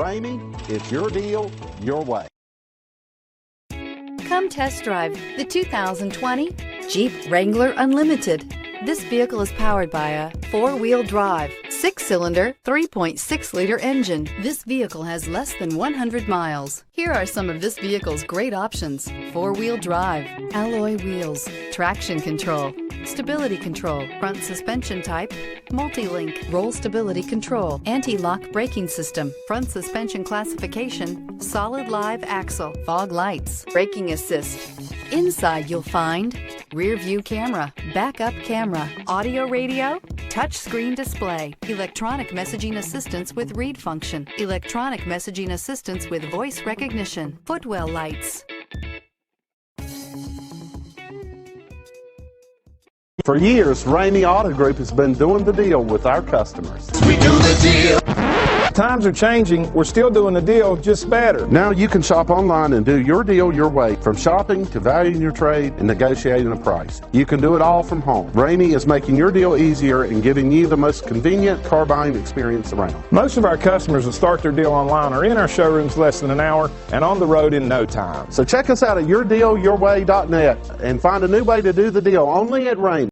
Ramey, it's your deal, your way. Come test drive the 2020 Jeep Wrangler Unlimited. This vehicle is powered by a 4-wheel drive, 6-cylinder, 3.6-liter engine. This vehicle has less than 100 miles. Here are some of this vehicle's great options: 4-wheel drive, alloy wheels, traction control, stability control, front suspension type, multi-link, roll stability control, anti-lock braking system, front suspension classification, solid live axle, fog lights, braking assist. Inside you'll find rear view camera, backup camera, audio radio, touch screen display, electronic messaging assistance with read function, electronic messaging assistance with voice recognition, footwell lights. For years, Ramey Auto Group has been doing the deal with our customers. We do the deal. Times are changing. We're still doing the deal, just better. Now you can shop online and do your deal your way, from shopping to valuing your trade and negotiating a price. You can do it all from home. Ramey is making your deal easier and giving you the most convenient car buying experience around. Most of our customers that start their deal online are in our showrooms less than an hour and on the road in no time. So check us out at yourdealyourway.net and find a new way to do the deal only at Ramey.